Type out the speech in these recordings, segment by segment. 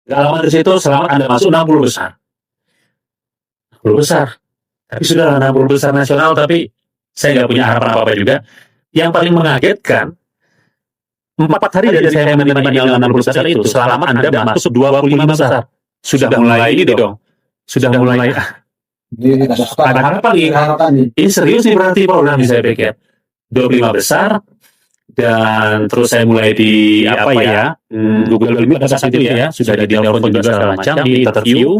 Gak lama dari situ, selamat Anda masuk 60 besar. 60 besar. Tapi sudah 60 besar nasional, tapi saya nggak punya harapan apa-apa juga. Yang paling mengagetkan, 4 hari dari saya menerima email 60 besar itu, selamat Anda masuk 25 besar. Sudah mulai ini dong. Sudah mulai ada harapan nih. Ini serius nih berarti program saya pikir. 25 besar, dan terus saya mulai di Google Meet pada saat itu ya, sudah di telepon juga segala macam, di interview,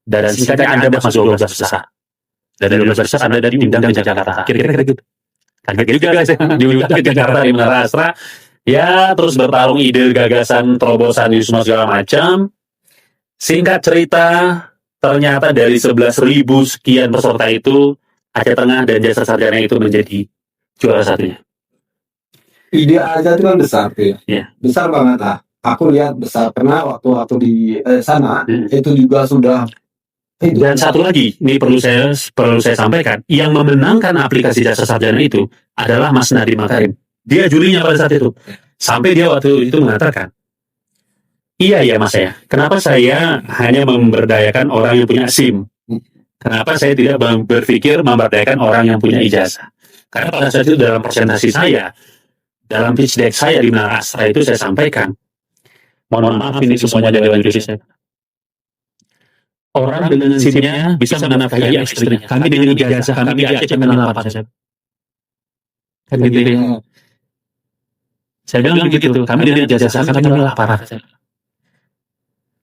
dan singkatnya Anda masuk 12 besar. Dari 12 besar Anda diundang ke Jakarta. Kira-kira gitu. Kaget juga guys, diundang ke Jakarta di Menara Astra. Ya, terus bertarung ide, gagasan, terobosan, semua segala macam. Singkat cerita, ternyata dari 11.000 sekian peserta itu, Aceh Tengah dan Jasa Sarjana itu menjadi juara satunya. Ide aja itu kan besar tuh ya. Yeah. Besar banget lah. Aku lihat besar karena waktu di sana itu juga sudah. Dan satu lagi, ini perlu saya sampaikan, yang memenangkan aplikasi Jasa Sarjana itu adalah Mas Nadiem Makarim. Dia jurinya pada saat itu. Sampai dia waktu itu mengatakan, iya ya Mas ya, kenapa saya hanya memberdayakan orang yang punya SIM? Kenapa saya tidak berpikir memberdayakan orang yang punya ijazah? Karena pada saat itu dalam presentasi saya, dalam pitch deck saya di Menara Astra itu saya sampaikan, mohon maaf ini semuanya dari Dewan Juri saya. Orang dengan SIM-nya bisa menafkahi istrinya. Kami dengan ijazah kami di Aceh mengenal apa saja. Kan gitu ya. Saya bilang begitu, kami dengan ijazah kami mengenal apa saja.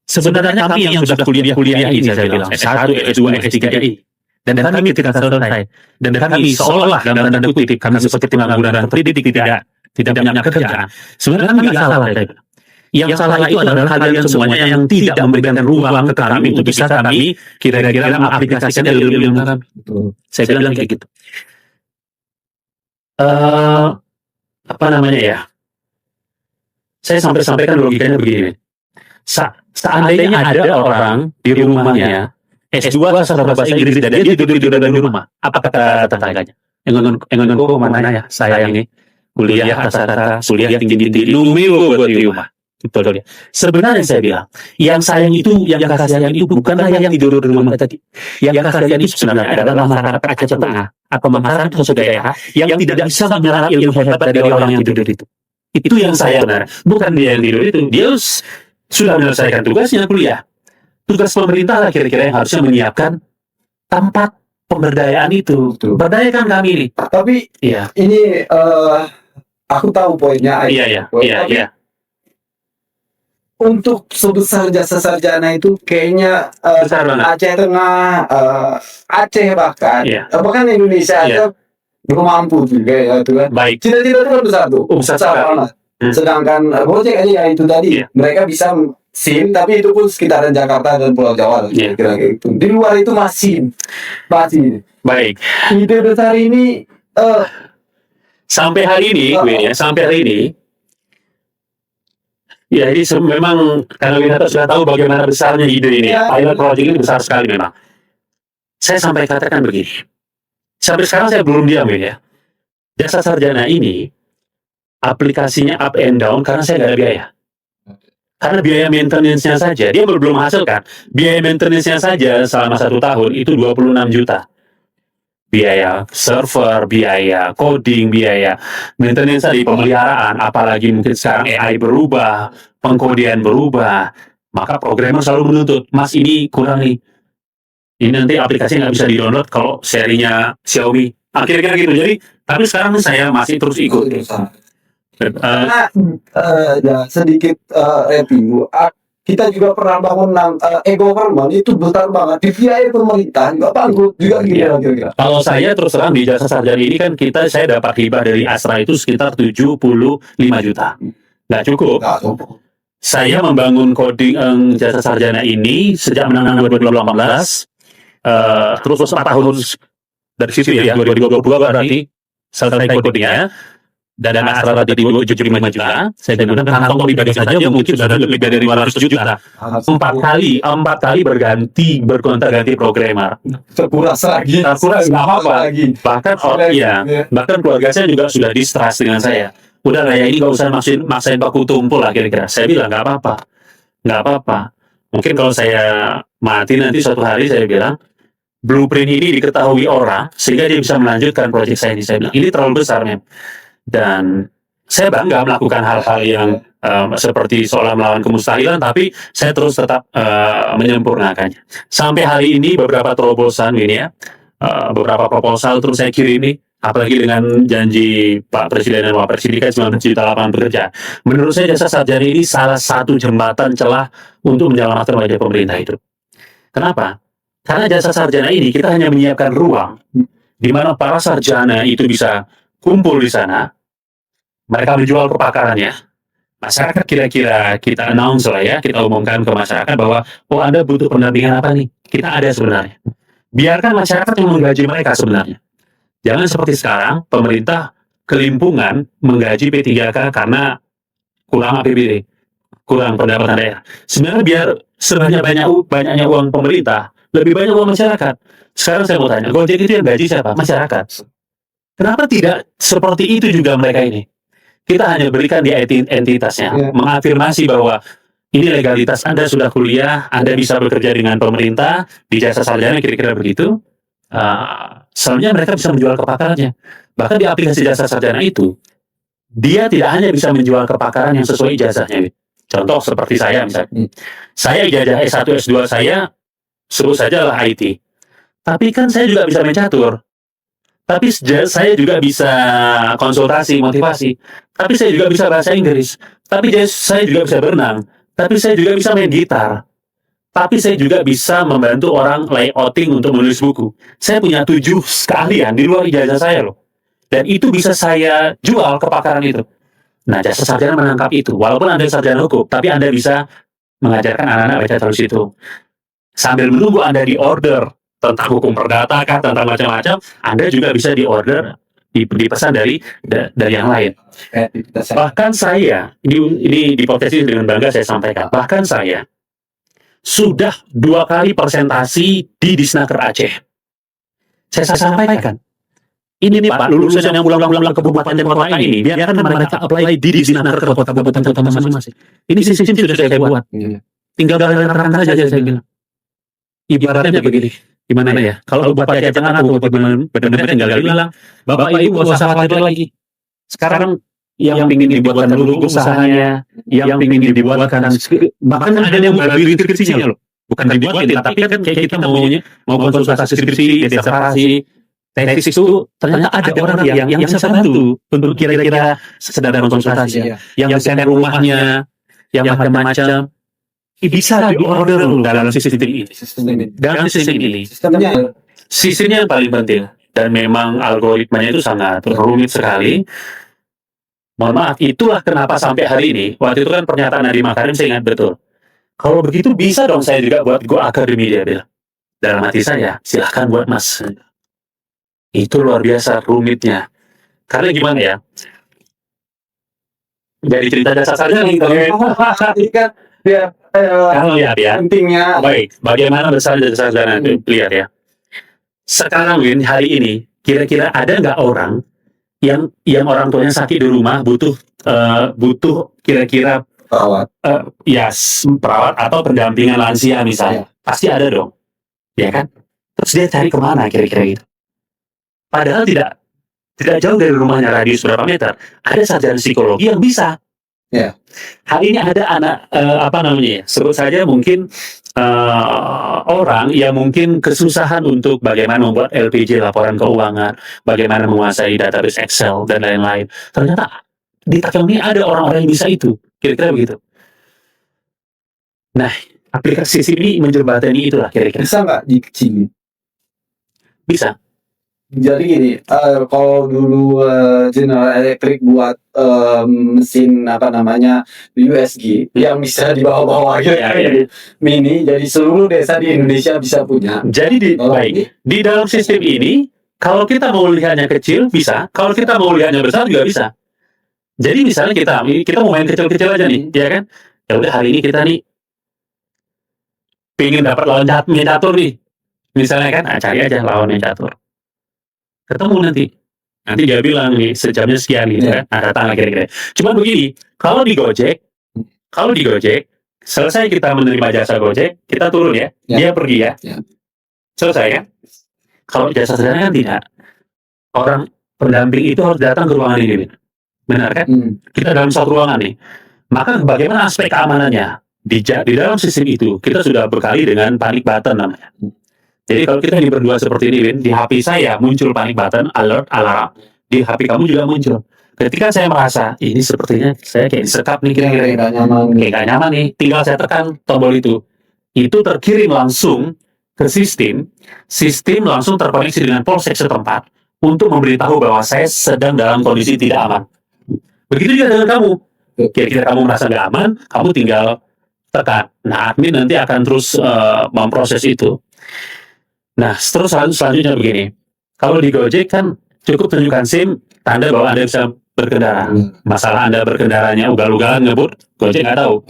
Sebenarnya kami yang sudah kuliah ini, saya bilang, S1, S2, S3, I. Dan kami ketika selesai. Dan kami seolah dalam tanda kutip, kami seperti pengangguran terdidik, tidak punya kerjaan. Sebenarnya kami nggak salah, saya bilang. Yang salah itu adalah kalian semuanya yang tidak memberikan ruang ke kami untuk bisa kami kira-kira mengaplikasikan ilmu-ilmu kami. Saya bilang kayak gitu. Apa namanya ya? Saya sampaikan logikanya begini. Seandainya ada orang di rumahnya S2 bahasa Inggris dan dia tidur di rumah, apa kata tetangganya? Engon mana ya? Saya ini kuliah rata-rata kuliah tinggi-tinggi lumio buat di rumah. Betul ya. Sebenarnya saya bilang, yang sayang itu, yang kasihan itu bukanlah yang tidur di rumah tadi. Yang kasihan itu sebenarnya adalah masyarakat Aceh Tengah atau masyarakat daerah yang tidak bisa menyerap ilmu hebat dari orang yang tidur itu. Itu yang saya benar. Bukan dia yang tidur itu. Dia sudah menyelesaikan tugasnya kuliah. Tugas pemerintah lah kira-kira yang harusnya menyiapkan tempat pemberdayaan itu. Berdayakan kami ini. Tapi iya. Ini aku tahu poinnya. Iya. Untuk sebesar Jasa Sarjana itu kayaknya Aceh Tengah, Aceh bahkan Indonesia aja belum mampu juga ya itu kan. Baik. Cita-cita itu kan besar tuh. Besar banget. Sedangkan Gojek aja ya itu tadi mereka bisa SIM tapi itu pun sekitaran Jakarta dan Pulau Jawa kira-kira gitu. Di luar itu masih. Baik. Ide besar ini sampai hari ini ya, ini memang karena kita sudah tahu bagaimana besarnya ide ini. Pilot project ini besar sekali memang. Saya sampai katakan begini. Sampai sekarang saya belum diam ya. Jasa Sarjana ini aplikasinya up and down karena saya nggak ada biaya. Karena biaya maintenance-nya saja, dia belum menghasilkan. Biaya maintenance-nya saja selama 1 tahun itu 26 juta. Biaya server, biaya coding, biaya maintenance di pemeliharaan, apalagi mungkin sekarang AI berubah, pengkodian berubah, maka programmer selalu menuntut, Mas ini kurang nih, ini nanti aplikasi nggak bisa di-download kalau serinya Xiaomi, kira-kira gitu. Jadi, tapi sekarang saya masih terus ikut. Karena sedikit review, kita juga pernah bangun e-government itu besar banget, dibiayai pemerintah juga bangkrut juga kira-kira. Kalau saya terus terang di Jasa Sarjana ini kan saya dapat hibah dari Astra itu sekitar 75 juta. Nggak cukup. Saya membangun coding Jasa Sarjana ini sejak menang 2018, terus 4 tahun dari situ ya, 2022 berarti selesai codingnya. Dan Astra tadi 75 juta, saya gunakan kantong pribadi saja mungkin sudah lebih dari 200 juta. 4 kali bergonta-ganti programmer. Terkuras lagi. Nggak apa-apa. Bahkan keluarga saya juga sudah distrust dengan saya. Udah lah ya, ini nggak usah maksain baku tumpul lah kira-kira. Saya bilang nggak apa-apa. Mungkin kalau saya mati nanti suatu hari saya bilang, blueprint ini diketahui orang sehingga dia bisa melanjutkan proyek saya ini. Saya bilang ini terlalu besar, men. Dan saya bangga melakukan hal-hal yang seperti seolah melawan kemustahilan, tapi saya terus tetap menyempurnakannya. Sampai hari ini beberapa terobosan ini ya, beberapa proposal terus saya kirimi, apalagi dengan janji Pak Presiden dan Pak Presiden 19 juta lapangan pekerjaan. Menurut saya jasa sarjana ini salah satu jembatan celah untuk menyelamatkan wajah pemerintah itu. Kenapa? Karena jasa sarjana ini kita hanya menyiapkan ruang di mana para sarjana itu bisa kumpul di sana, mereka menjual kepakarannya, masyarakat kira-kira kita announce lah ya, kita umumkan ke masyarakat bahwa oh Anda butuh pendampingan apa nih? Kita ada sebenarnya. Biarkan masyarakat yang menggaji mereka sebenarnya. Jangan seperti sekarang pemerintah kelimpungan menggaji P3K karena kurang APBD, kurang pendapatan daerah. Sebenarnya biar banyaknya uang pemerintah, lebih banyak uang masyarakat. Sekarang saya mau tanya, Gojek itu yang gaji siapa? Masyarakat. Kenapa tidak seperti itu juga mereka ini? Kita hanya berikan di entitasnya, mengafirmasi bahwa ini legalitas Anda sudah kuliah, Anda bisa bekerja dengan pemerintah di jasa sarjana, kira-kira begitu. Selanjutnya mereka bisa menjual kepakarannya. Bahkan di aplikasi jasa sarjana itu, dia tidak hanya bisa menjual kepakaran yang sesuai ijazahnya. Contoh seperti saya misalnya. Saya ijazah S1, S2 saya, sebut saja lah IT. Tapi kan saya juga bisa main catur. Tapi saya juga bisa konsultasi, motivasi. Tapi saya juga bisa bahasa Inggris. Tapi saya juga bisa berenang. Tapi saya juga bisa main gitar. Tapi saya juga bisa membantu orang layouting untuk menulis buku. Saya punya 7 keahlian di luar ijazah saya loh. Dan itu bisa saya jual kepakaran itu. Nah, jasa sarjana menangkap itu. Walaupun Anda sarjana hukum, tapi Anda bisa mengajarkan anak-anak baca tulis itu. Sambil menunggu Anda di order tentang hukum perdata kah, tentang macam-macam, Anda juga bisa di order, dipesan dari yang lain. Bahkan saya, ini di podcast ini dengan bangga saya sampaikan, bahkan saya sudah 2 kali presentasi di Disnaker Aceh. Saya sampaikan, ini nih Pak, lulusan yang pulang-pulang ke kabupaten dan kota ini, biarkan mereka apply di Disnaker ke kabupaten kota masing-masing. Ini sistem sudah saya buat. Tinggal terangkan saja saya bilang. Ibaratnya begini, gimana ya? Kalau Bupati Aceh Tengah atau benar-benar tinggal bilang, Bapak Ibu nggak usah khawatir lagi. Sekarang yang ingin dibuatkan dulu usahanya, yang ingin dibuatkan, bahkan ada yang mau bikin skripsinya loh. Bukan dibuatin, tapi kan kayak kita mau konsultasi skripsi, disertasi, tesis itu ternyata ada orang yang bisa bantu untuk kira-kira sedang konsultasi, yang desain rumahnya, yang macam-macam. Bisa di order dalam sistem ini. Dalam sistem ini, sistemnya yang paling penting, dan memang algoritmanya itu sangat rumit sekali. Mohon maaf, itulah kenapa sampai hari ini, waktu itu kan pernyataan Nadiem Makarim saya ingat betul. Kalau begitu bisa dong saya juga buat Go Academy, dia bilang. Dalam hati saya, silahkan buat Mas. Itu luar biasa rumitnya. Karena gimana ya? Dari cerita jasa sarjana nih, kan ya, lihat ya. Pentingnya. Baik, bagaimana besar jasa sarjana itu? Lihat ya. Sekarang Win, hari ini, kira-kira ada nggak orang yang orang tuanya sakit di rumah butuh kira-kira Perawat. Perawat atau pendampingan lansia misalnya, pasti ada dong, ya kan? Terus dia cari kemana kira-kira gitu? Padahal tidak jauh dari rumahnya, radius berapa meter, ada sarjana psikologi yang bisa. Ya. Hari ini ada anak sebut saja mungkin orang yang mungkin kesusahan untuk bagaimana membuat LPJ, laporan keuangan, bagaimana menguasai database Excel dan lain-lain. Ternyata di Takem ini ada orang-orang yang bisa itu, kira-kira begitu. Nah, aplikasi ini menjembatani itulah kira-kira. Bisa nggak dikecilin? Bisa. Jadi gini, kalau dulu General Electric buat mesin USG yang bisa dibawa-bawa mini, jadi seluruh desa di Indonesia bisa punya. Jadi di dalam sistem ini, kalau kita mau lihatnya kecil bisa, kalau kita mau lihatnya besar juga bisa. Jadi misalnya kita mau main kecil-kecil aja nih, ya kan? Ya udah hari ini kita nih pengen dapat lawan main catur nih, misalnya kan, cari aja lawan main catur. Ketemu nanti dia bilang nih sejamnya sekian gitu kan, datang kira-kira. Cuman begini, kalau di Gojek Selesai kita menerima jasa Gojek, kita turun ya, Ya. dia pergi ya. Ya. Selesai kan? Kalau jasa sederhana kan tidak. Orang pendamping itu harus datang ke ruangan ini, Bin. Benar kan? Kita dalam satu ruangan nih. Maka bagaimana aspek keamanannya? Di dalam sistem itu, kita sudah berkali dengan panic button namanya. Jadi kalau kita ini berdua seperti ini, Bin, di HP saya muncul panic button, alert, alarm. Di HP kamu juga muncul. Ketika saya merasa, ini sepertinya saya kayak disekap nih kira-kira. Kayak nggak nyaman. Kayak nggak nyaman nih, tinggal saya tekan tombol itu. Itu terkirim langsung ke sistem langsung terkoneksi dengan polsek setempat untuk memberitahu bahwa saya sedang dalam kondisi tidak aman. Begitu juga dengan kamu. Kira-kira kamu merasa nggak aman, kamu tinggal tekan. Nah, admin nanti akan terus memproses itu. Nah, terus selanjutnya begini. Kalau di Gojek kan cukup tunjukkan SIM, tanda bahwa Anda bisa berkendara. Masalah Anda berkendaranya ugal-ugalan ngebut, Gojek nggak tahu.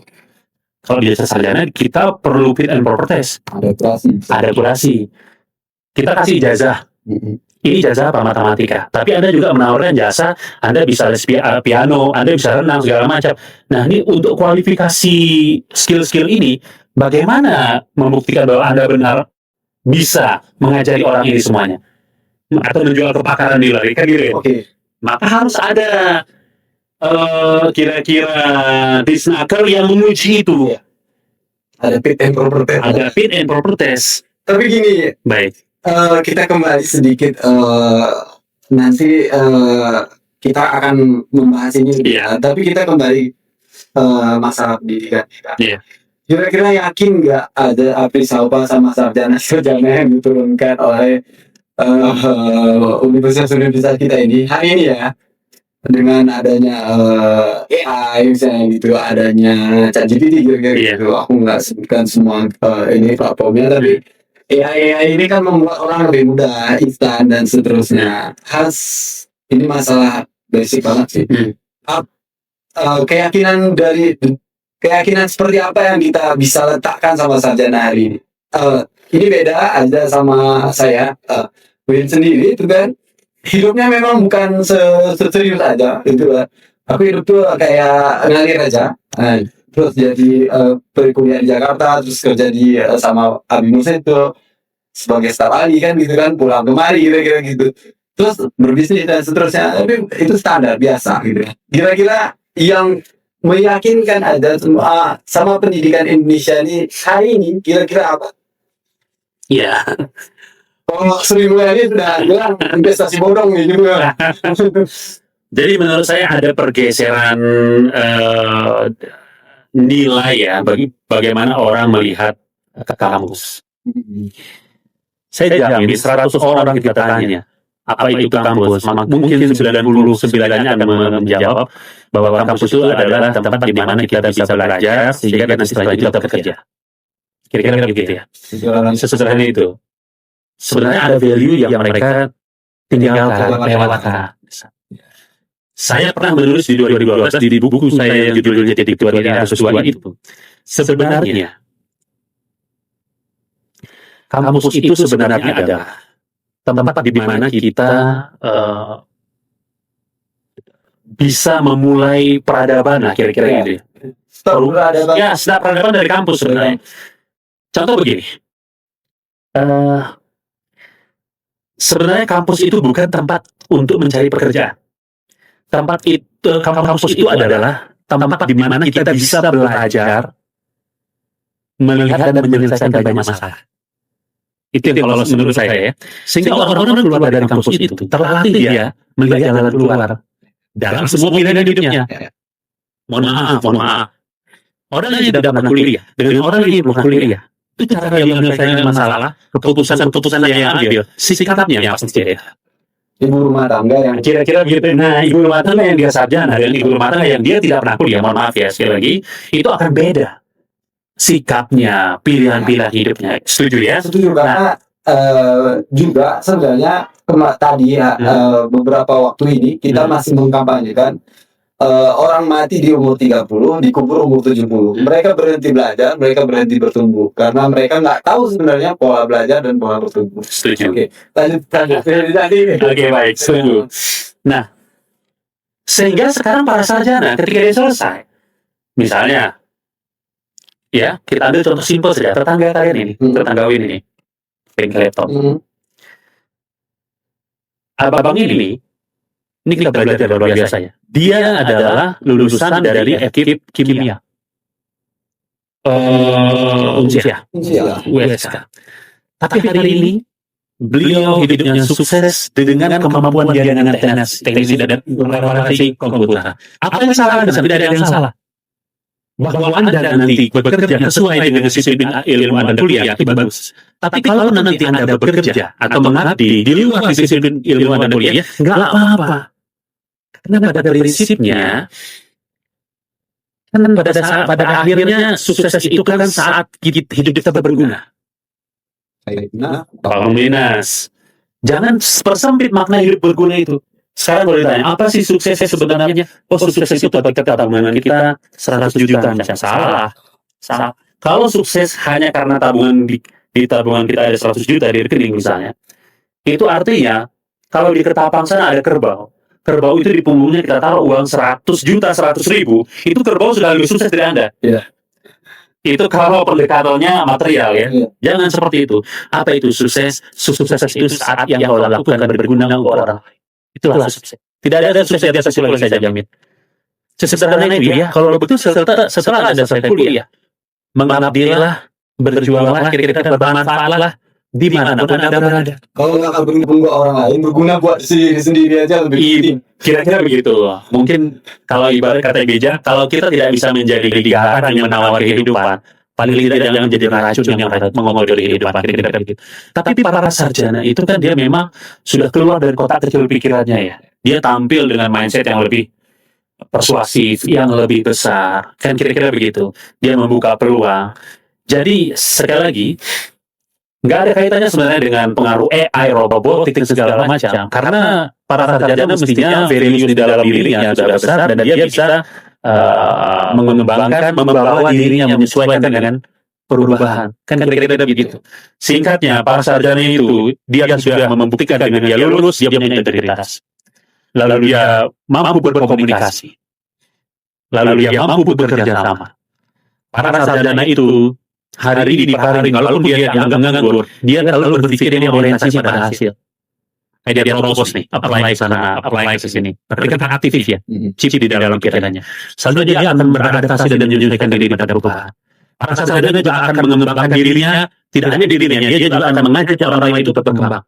Kalau di jasa sarjana, kita perlu fit and proper test. Ada kurasi. Kita kasih ijazah. Ini ijazah apa? Matematika. Tapi Anda juga menawarkan jasa, Anda bisa les piano, Anda bisa renang, segala macam. Nah, ini untuk kualifikasi skill-skill ini, bagaimana membuktikan bahwa Anda benar bisa mengajari orang ini semuanya? Atau menjual kepakaran di lari, kan gitu ya? Oke. Maka harus ada kira-kira disnaker yang menguji itu. Ada fit and proper test. Ada fit and proper test. Tapi gini, Baik. kita kembali sedikit nanti kita akan membahas ini. Iya. Tapi kita kembali masalah pendidikan kita. Iya. Kira-kira yakin nggak ada Apri Salpa sama sarjana-sarjana yang diturunkan oleh universitas kita ini hari ini ya, dengan adanya AI misalnya gitu, adanya ChatGPT kira-kira gitu. Aku nggak sebutkan semua ini platformnya, tapi AI ini kan membuat orang lebih mudah, instan dan seterusnya. Ini masalah basic banget sih. Keyakinan seperti apa yang kita bisa letakkan sama sarjana hari ini? Ini beda aja sama saya. Win sendiri itu kan hidupnya memang bukan serius aja gitu lah. Aku hidup tuh kayak ngalir aja. Terus jadi berkuliah di Jakarta, terus kerja di sama Abi Musa itu sebagai staf ahli kan gitu kan, pulang kemari kira-kira gitu. Terus berbisnis dan seterusnya. Tapi itu standar biasa gitu. Kira-kira yang meyakinkan ada semua sama pendidikan Indonesia ini hari ini kira-kira apa? Iya. Oh, Sri Mulyani sudah bilang investasi bodong nih juga. Jadi menurut saya ada pergeseran nilai ya bagi bagaimana orang melihat ke kampus. Saya jamin 100 orang kita tanya apa itu kampus, mungkin 99-nya akan menjawab bahwa kampus itu adalah tempat di mana kita bisa belajar sehingga nanti setelah itu kita bekerja. Kira-kira begitu ya. Sesederhana itu. Sebenarnya ada value yang mereka tinggalkan, lewatkan. Saya pernah menulis di 2012 di buku saya yang judulnya Jadi Ketua Ini Harus Sesuai itu. Sebenarnya kampus itu sebenarnya adalah tempat di mana kita bisa memulai peradaban, kira-kira gitu. Start peradaban dari kampus sebenarnya. Contoh begini. Sebenarnya kampus itu bukan tempat untuk mencari pekerjaan. Kampus itu adalah tempat di mana kita bisa belajar, melihat dan menyelesaikan banyak masalah. Itu yang kalau menurut saya ya. Sehingga orang-orang keluar dari kampus itu terlatih dia melihat jalan keluar dalam semua pilihan hidupnya. Mohon maaf. Orang yang tidak pernah kuliah dengan orang yang pernah kuliah, itu cara dia menyelesaikan masalah, keputusan yang ambil, sikapnya yang pasti ya. Ibu rumah tangga yang kira-kira gitu. Nah, ibu rumah tangga yang dia sarjana dan ibu rumah tangga yang dia tidak pernah kuliah, mohon maaf ya sekali lagi, itu akan beda sikapnya, pilihan-pilihan hidupnya. Setuju ya? Setuju karena juga sebenarnya tadi ya beberapa waktu ini kita masih mengkampanyekan orang mati di umur 30, dikubur umur 70. Mereka berhenti belajar, mereka berhenti bertumbuh karena mereka nggak tahu sebenarnya pola belajar dan pola bertumbuh. Setuju. Oke, lanjut. Oke, baik, setuju. Nah, sehingga sekarang para sarjana ketika dia selesai, misalnya Ya, kita ambil contoh simpel saja. Tetangga kalian ini, tetangga Win ini, bengkel laptop. Abang ini kita belajar luar biasa ya. Dia adalah lulusan dari FKIP Kimia. Unsia, USK. Tapi hari ini beliau hidupnya sukses dengan kemampuan dia dengan teknik dan informasi komputer. Apa yang salah dengan tidak ada yang salah? Bahwa Anda nanti bekerja sesuai dengan disiplin ilmu Anda kuliah itu bagus. Tapi kalau nanti Anda bekerja atau mengabdi di luar disiplin ilmu Anda kuliah, nggak apa-apa. Karena pada prinsipnya, kan pada akhirnya sukses itu kan saat hidup kita berguna. Pak Minas, jangan persempit makna hidup berguna itu. Sekarang boleh tanya, apa sih suksesnya sebenarnya? Oh, sukses itu dapat tabungan kita 100 juta. Salah. Kalau sukses hanya karena tabungan di tabungan kita ada 100 juta di rekening misalnya, itu artinya kalau di ketapang sana ada kerbau. Kerbau itu di punggungnya kita taruh uang 100 juta, 100 ribu, itu kerbau sudah lebih sukses dari Anda. Yeah. Itu kalau pendekatannya material ya. Jangan seperti itu. Apa itu sukses? Sukses itu saat yang kau lakukan berguna untuk orang lain. Itulah sukses. Tidak ada sukses di atas lagi saya jamin. Sesederhana ini ya, kalau betul setelah Anda selesai kuliah, mengabdilah, berjuanglah, kira-kira bermanfaatlah di mana pun Anda berada. Kalau nggak berguna buat orang lain, berguna buat sendiri aja lebih penting. Kira-kira begitu. Mungkin kalau ibarat kata bijak, kalau kita tidak bisa menjadi garam yang menawari kehidupan, paling tidak jangan jadi racun yang mengotori kehidupan. Kira-kira begitu. Tapi para sarjana itu kan dia memang sudah keluar dari kotak kecil pikirannya ya. Dia tampil dengan mindset yang lebih persuasif, yang lebih besar. Kan kira-kira begitu. Dia membuka peluang. Jadi sekali lagi, nggak ada kaitannya sebenarnya dengan pengaruh AI, robotik, dan segala macam. Karena para sarjana mestinya value di dalam dirinya sudah besar dan dia bisa mengembangkan, membawa dirinya menyesuaikan dengan perubahan. Kan kira-kira begitu. Singkatnya, para sarjana itu dia sudah membuktikan dengan dia lulus, dia punya integritas. Lalu dia mampu berkomunikasi. Lalu dia mampu bekerja sama. Para sarjana itu hari ini per hari, walaupun dia yang nganggur, dia selalu berpikir ini orientasi pada hasil. Kayak dia terobos nih, apply sana, apply ke sini. Mereka kan aktif ya, chip di dalam pikirannya. Selalu dia akan beradaptasi dan menyesuaikan diri pada perubahan. Para sarjana juga akan mengembangkan dirinya, tidak hanya dirinya, dia juga akan mengajak orang lain itu berkembang.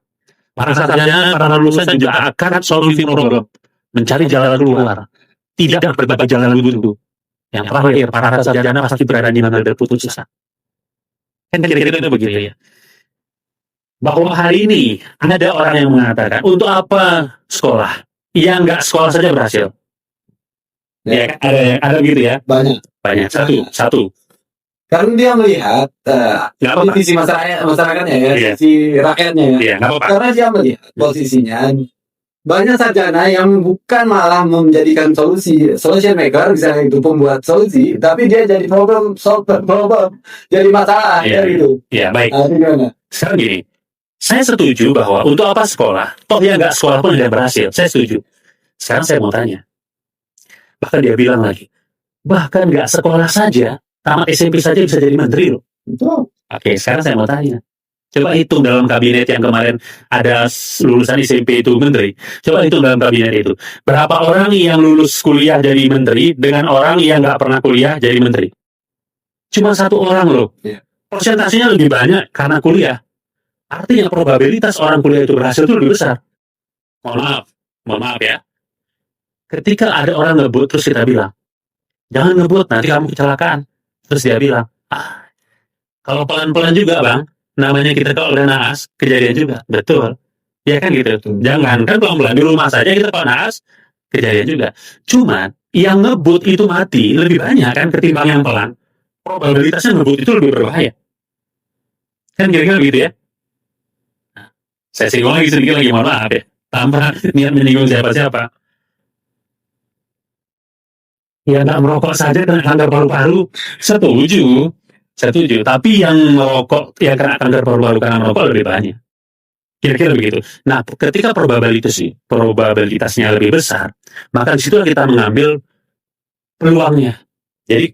Para sarjana, para lulusan juga akan solving problem, mencari jalan keluar, tidak berbagi jalan buntu. Yang terakhir, para sarjana pasti berani mengambil keputusan. Kan kira-kira begitu ya. Bahwa hari ini ada orang yang mengatakan, untuk apa sekolah? Yang nggak sekolah saja berhasil. Ya, ada gitu ya. Banyak. Satu. Karena dia melihat posisi masyarakatnya ya, sisi rakyatnya ya. Karena dia melihat posisinya banyak sarjana yang bukan malah menjadikan solution maker, misalnya itu pembuat solusi, tapi dia jadi problem solver, jadi masalah gitu. Iya, baik. Sekarang gini, saya setuju bahwa untuk apa sekolah? Toh yang nggak sekolah pun tidak berhasil. Saya setuju. Sekarang saya mau tanya. Bahkan dia bilang lagi, bahkan nggak sekolah saja, tamat SMP saja bisa jadi menteri loh. Oke, sekarang saya mau tanya. Coba hitung dalam kabinet yang kemarin ada lulusan SMP itu menteri. Coba hitung dalam kabinet itu. Berapa orang yang lulus kuliah jadi menteri dengan orang yang nggak pernah kuliah jadi menteri? Cuma satu orang loh. Persentasenya lebih banyak karena kuliah. Artinya probabilitas orang kuliah itu berhasil itu lebih besar. Mohon maaf ya. Ketika ada orang ngebut terus kita bilang, jangan ngebut nanti kamu kecelakaan. Terus dia bilang, kalau pelan-pelan juga bang, namanya kita kalau udah naas, kejadian juga. Betul. Ya kan gitu. Jangan, kan pelan-pelan di rumah saja kita kalau naas, kejadian juga. Cuman, yang ngebut itu mati lebih banyak kan ketimbang yang pelan. Probabilitasnya ngebut itu lebih berbahaya. Kan kira-kira gitu ya. Nah, saya singgung lagi sedikit lagi, mohon maaf ya. Tanpa niat menyinggung siapa-siapa. Ya nggak merokok saja kena kanker paru-paru. Setuju. Tapi yang merokok, yang kena kanker paru-paru karena merokok lebih banyak. Kira-kira begitu. Nah, ketika probabilitasnya lebih besar, maka di situ kita mengambil peluangnya. Jadi,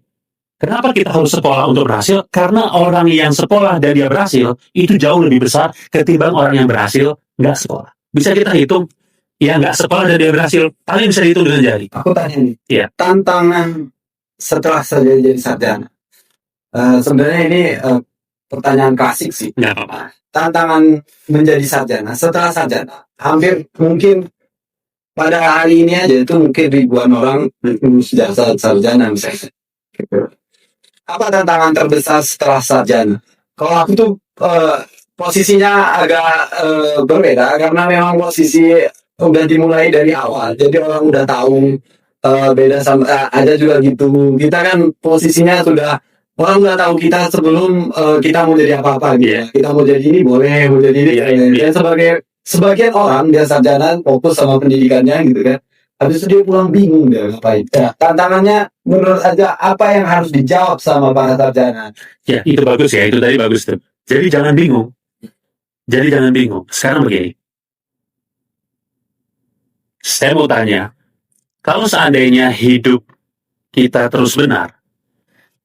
Kenapa kita harus sekolah untuk berhasil? Karena orang yang sekolah dan dia berhasil, itu jauh lebih besar ketimbang orang yang berhasil nggak sekolah. Bisa kita hitung, ya nggak sekolah dan dia berhasil, paling bisa dihitung dengan jari. Aku tanya nih, Iya. tantangan setelah saya jadi sarjana. Sebenarnya ini pertanyaan klasik sih. Nggak apa-apa. Tantangan menjadi sarjana setelah sarjana, hampir mungkin pada hari ini aja itu mungkin ribuan orang lulus jasa sarjana misalnya. Gitu. Apa tantangan terbesar setelah sarjana? Kalau aku tuh posisinya agak berbeda karena memang posisi udah dimulai dari awal, jadi orang udah tahu. Beda sama ada juga gitu. Kita kan posisinya sudah orang udah tahu kita sebelum kita mau jadi apa-apa gitu. Iya. Kita mau jadi ini boleh, mau jadi ini. Iya, boleh. iya. Dan sebagian orang dia sarjana fokus sama pendidikannya gitu kan. Habis itu dia pulang bingung dia ngapain. Ya, tantangannya menurut aja apa yang harus dijawab sama para sarjana. Ya, itu bagus ya, itu tadi bagus tuh. Jadi jangan bingung. Sekarang begini. Saya mau tanya, kalau seandainya hidup kita terus benar,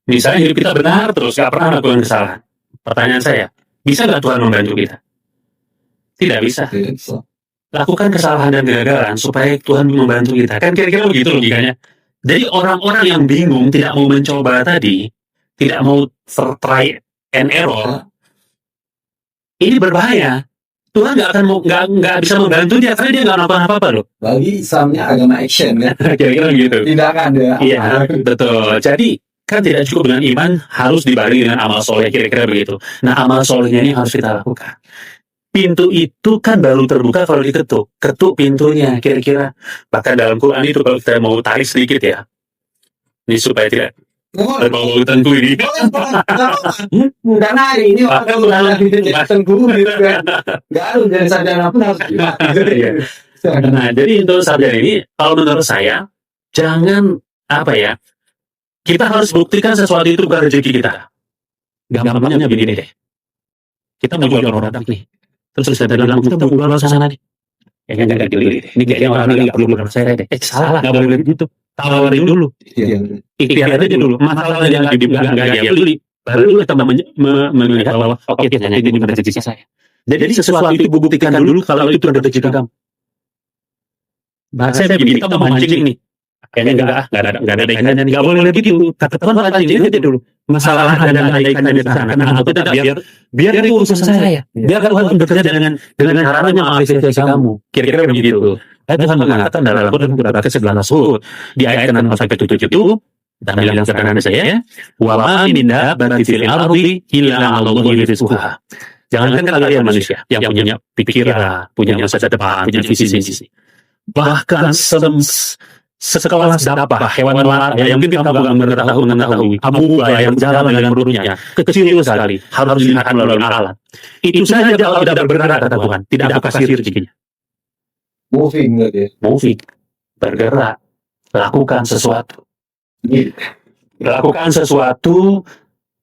misalnya hidup kita benar terus, gak pernah melakukan kesalahan. Pertanyaan saya, bisa nggak Tuhan membantu kita? Tidak bisa. Lakukan kesalahan dan kegagalan supaya Tuhan membantu kita. Kan kira-kira begitu logikanya. Jadi orang-orang yang bingung, tidak mau mencoba tadi, tidak mau try and error, ini berbahaya. Tuhan nggak bisa membantu dia karena dia nggak melakukan apa-apa loh. Bagi Islamnya agama action kan. Kira-kira gitu. Tindakan ya. Iya, betul. Jadi kan tidak cukup dengan iman, harus dibarengi dengan amal soleh, kira-kira begitu. Nah, amal solehnya ini harus kita lakukan. Pintu itu kan baru terbuka kalau diketuk. Ketuk pintunya, kira-kira. Bahkan dalam Quran itu kalau kita mau tarik sedikit ya. Ini supaya tidak berbau tengku ini. Dan hari ini orang udah lagi jadi tengku gitu kan. Gak harus jadi sarjana pun harus. Nah, jadi untuk sarjana ini, kalau menurut saya, jangan apa ya, kita harus buktikan sesuatu itu bukan rezeki kita. Gampangnya begini deh. Kita mau jual produk nih. Terus kita bilang, kita mau jual sana nih. Kayaknya nggak dibeli deh. Ini kayaknya orang nggak perlu bersama saya deh. Salah, nggak boleh begitu. Tawarin dulu. Ikhtiar aja dulu. Masalah yang nggak dia beli. Baru kita melihat bahwa, oke, ternyata ini bukan rezeki saya. Jadi sesuatu itu buktikan dulu kalau itu ada rezeki kamu. Bahasa saya begini, kita mau mancing nih. Kayaknya nggak ada ikannya nih. Nggak boleh begitu. Kata Tuhan pancing aja dulu. Masalah ada ikannya di sana. Atau tidak, biar itu urusan saya. Biar Tuhan bekerja dengan caranya mengapresiasi kamu. Kira-kira begitu. Tuhan mengatakan dalam Quran surat ke-11 di ayat 6 sampai 7 itu, dan bilang kepada saya, wa ma min dabbatin fil ardi illa 'alallahi rizquha. Jangankan kalian manusia yang punya pikiran, punya masa depan, punya visi misi. Bahkan sekelas dapat hewan larat yang mungkin kamu nggak mengetahui amuba yang jalan dengan perutnya kecil sekali harus dilihat melalui alat itu saja kalau tidak bergerak kata Tuhan tidak aku kasih rezekinya. Moving bergerak, lakukan sesuatu,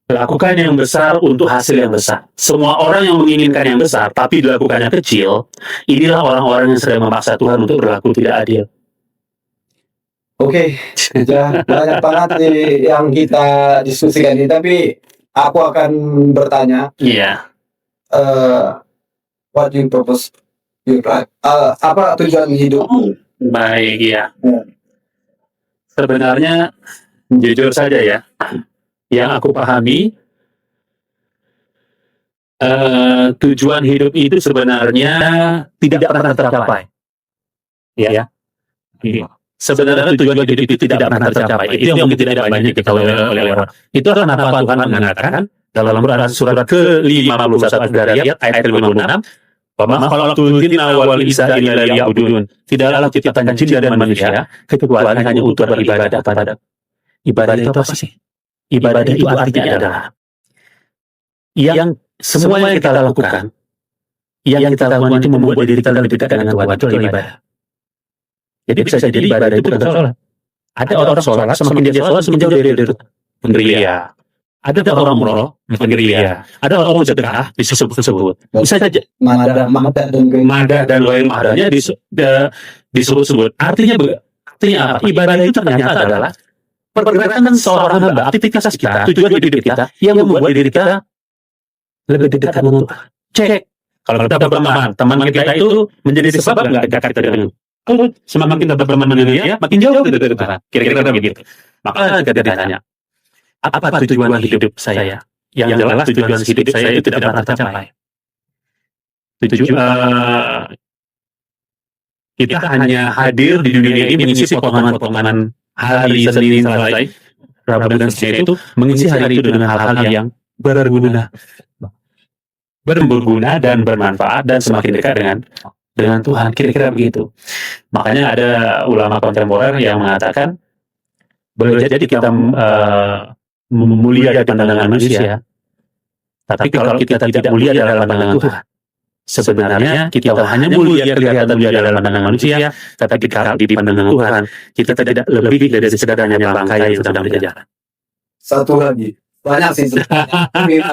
lakukan yang besar untuk hasil yang besar. Semua orang yang menginginkan yang besar tapi dilakukannya kecil, inilah orang-orang yang sedang memaksa Tuhan untuk berlaku tidak adil. Oke, sudah banyak banget nih yang kita diskusikan ini, tapi aku akan bertanya, Iya. what do you propose your life? Apa tujuan hidup? Baik, ya. Sebenarnya, jujur saja ya, yang aku pahami, tujuan hidup itu sebenarnya tidak pernah tercapai. Ya. Sebenarnya tujuan hidup itu tidak pernah tercapai. Itu yang mungkin tidak banyak diketahui oleh orang. Itu kenapa Tuhan mengatakan dalam surat ke-51 Zariyat ayat 56, "Wa ma khalaqtul jinna wal insa illa liya'budun." Tidaklah ciptaan jin dan manusia kecuali hanya untuk beribadah kepada. Ibadah itu apa sih? Ibadah itu artinya adalah yang semua yang kita lakukan, yang kita lakukan itu membuat diri kita lebih dekat dengan Tuhan, itu ibadah. Jadi bisa jadi ibadah itu bukan sholat. Ada orang sholat, semakin dia sholat, semakin jauh dari pengeria. Ada orang umroh, pengeria. Ada orang sedekah, disebut-sebut. Bisa saja. Mada dan lain madanya disebut-sebut. Artinya apa? Ibadah itu ternyata adalah pergerakan seorang hamba, aktivitas kita, tujuan hidup kita yang membuat diri kita lebih dekat dengan Tuhan. Cek. Kalau kita berteman, teman kita itu menjadi sebab nggak dekat kita dengan Tuhan. Semakin kita berteman dengan dia, makin jauh kita dari Tuhan. Kira-kira begitu. Maka kita ditanya, apa tujuan hidup saya? Yang jelas tujuan hidup saya itu tidak pernah tercapai. Kita hanya hadir di dunia ini mengisi potongan-potongan hari Senin selesai, Rabu dan Senin itu mengisi hari itu dengan hal-hal yang berguna dan bermanfaat dan semakin dekat dengan Tuhan. Kira-kira begitu. Makanya ada ulama kontemporer yang mengatakan boleh jadi kita mulia di pandangan manusia, tapi kalau kita tidak mulia dalam pandangan Tuhan, sebenarnya kita hanya kelihatan mulia dalam pandangan manusia, tapi kalau di pandangan Tuhan kita tidak lebih dari sekedarnya bangkai yang sedang berjalan. Satu lagi, banyak sih sebenarnya,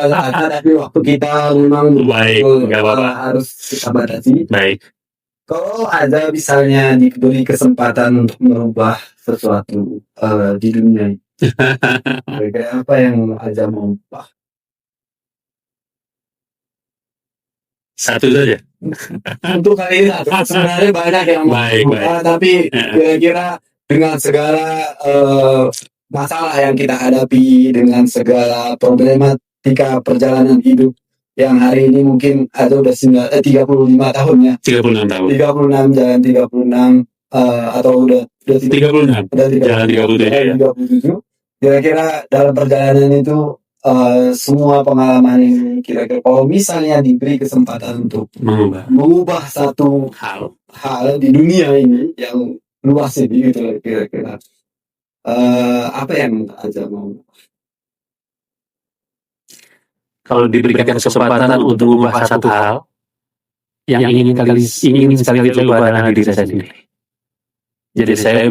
tapi waktu kita memang Baik, nggak apa-apa. harus kita batasi. Baik. Kalau ada misalnya diberi kesempatan untuk merubah sesuatu di dunia ini, kira-kira apa yang Aja mau ubah? Satu saja. Untuk kali ini sebenarnya banyak yang mau Baik, ubah, tapi kira-kira dengan segala masalah yang kita hadapi, dengan segala problematika perjalanan hidup yang hari ini mungkin ada udah 35 tahunnya, 36 tahun. 36 jalan 36 atau udah 36. Jalan 37 ya. 37. Kira-kira dalam perjalanan itu semua pengalaman ini, kira-kira kalau misalnya diberi kesempatan untuk mengubah satu hal di dunia ini yang luas ini gitu, kira-kira apa yang Aja mau? Kalau diberikan kesempatan untuk mengubah satu hal yang ingin sekali diubah dalam diri saya sendiri. Jadi saya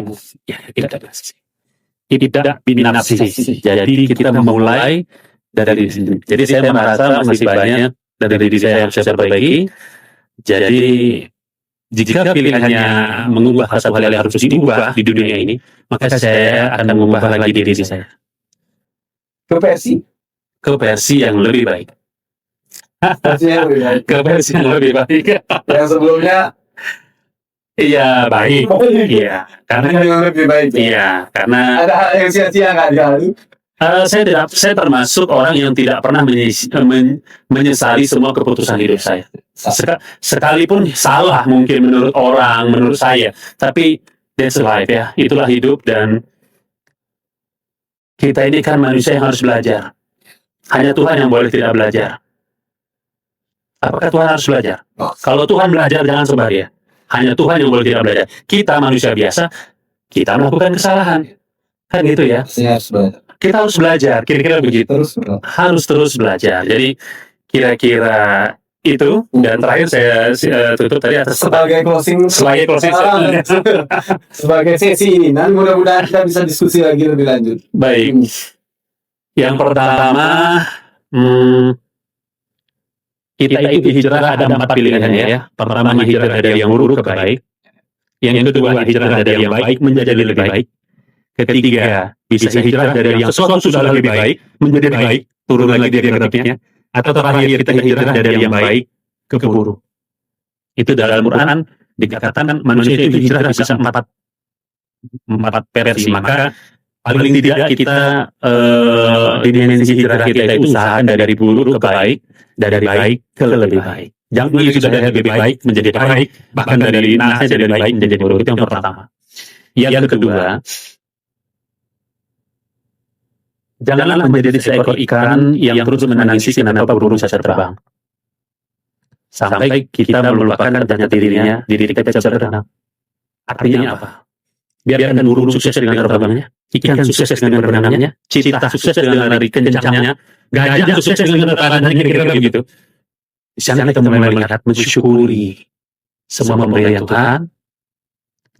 tidak binafsi. Jadi kita memulai dari diri sendiri. Jadi saya merasa masih banyak dari diri saya yang saya perbaiki. Jadi jika pilihannya mengubah satu hal yang harus diubah di dunia ini, maka saya akan mengubah lagi diri saya ke versi yang lebih baik. Ke versi yang lebih baik. Yang sebelumnya Iya baik. Iya, karena yang lebih baik. Iya, karena Ada hal yang sia-sia nggak dilalui? saya termasuk orang yang tidak pernah menyesali semua keputusan hidup saya. Sekalipun salah mungkin menurut orang, menurut saya, tapi that's life ya, itulah hidup dan kita ini kan manusia yang harus belajar. Hanya Tuhan yang boleh tidak belajar. Apakah Tuhan harus belajar? Kalau Tuhan belajar, jangan sebab dia. Hanya Tuhan yang boleh tidak belajar. Kita manusia biasa, kita melakukan kesalahan. Kan gitu ya. Kita harus belajar, kira-kira begitu. Harus terus belajar. Jadi kira-kira itu. Dan terakhir saya tutup tadi atas sebagai closing sebagai sesi ini, dan mudah-mudahan kita bisa diskusi lagi lebih lanjut. Baik. Yang pertama, kita itu hijrah ada 4 pilihannya ya. Pertama hijrah dari yang buruk ke baik. Yang kedua hijrah dari yang baik menjadi lebih baik. Ketiga bisa hijrah dari yang sesuatu sudah lebih baik menjadi baik, turun lagi dari negatifnya. Atau terakhir kita hijrah dari yang baik ke buruk. Itu dalam Al-Quran dikatakan manusia itu hijrah bisa 4 versi. Maka paling tidak kita dimensi hijrah kita itu usahakan dari buruk ke baik, dari baik ke lebih baik. Jangan itu dari lebih baik menjadi baik, bahkan dari nasihat dari baik menjadi buruk. Itu yang pertama. Yang kedua, janganlah menjadi seekor ikan yang terus menangisi kenapa burung bisa terbang. Sampai kita melupakan dirinya, diri kita bisa berenang. Artinya apa? Biarkan burung sukses dengan terbangnya, ikan sukses dengan berenangnya, cita sukses dengan lari kencangnya, gajah sukses dengan tarannya, kira-kira begitu. Di sana kita mulai melihat, mensyukuri semua pemberian Tuhan.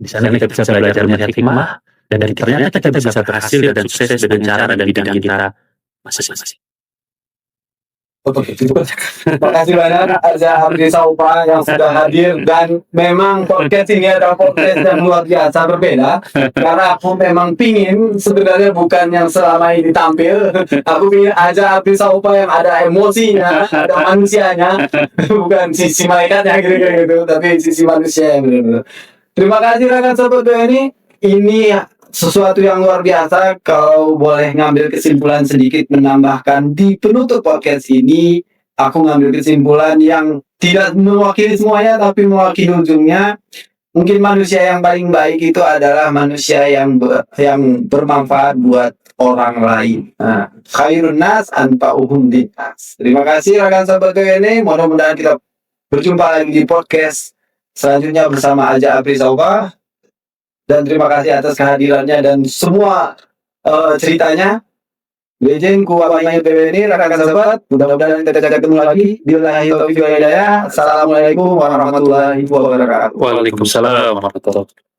Di sana kita bisa belajar melihat hikmah, dan ternyata kita bisa berhasil dan sukses dengan cara dan bidang kita masing-masing. Oke, terima kasih banyak Aza Abdi Saupa yang sudah hadir, dan memang podcast ini adalah podcast yang luar biasa berbeda karena aku memang pingin sebenarnya bukan yang selama ini tampil, aku pingin Aza Abdi Saupa yang ada emosinya, ada manusianya, bukan sisi malaikatnya gitu, tapi sisi manusia yang benar-benar. Terima kasih rekan sobat ini sesuatu yang luar biasa. Kalau boleh ngambil kesimpulan sedikit, menambahkan di penutup podcast ini, aku ngambil kesimpulan yang tidak mewakili semuanya tapi mewakili ujungnya. Mungkin manusia yang paling baik itu adalah manusia yang bermanfaat buat orang lain. Nah, khairun nas anfa'uhum linnas. Terima kasih rekan sobat ini. Mudah-mudahan kita berjumpa lagi di podcast selanjutnya bersama Aja Apri Saupa. Dan terima kasih atas kehadirannya dan semua ceritanya. Legend kuabanya ini rekan sahabat. Mudah-mudahan kita ketemu lagi. Billahi taufiq wal hidayah. Assalamualaikum warahmatullahi wabarakatuh. Waalaikumsalam warahmatullahi wabarakatuh.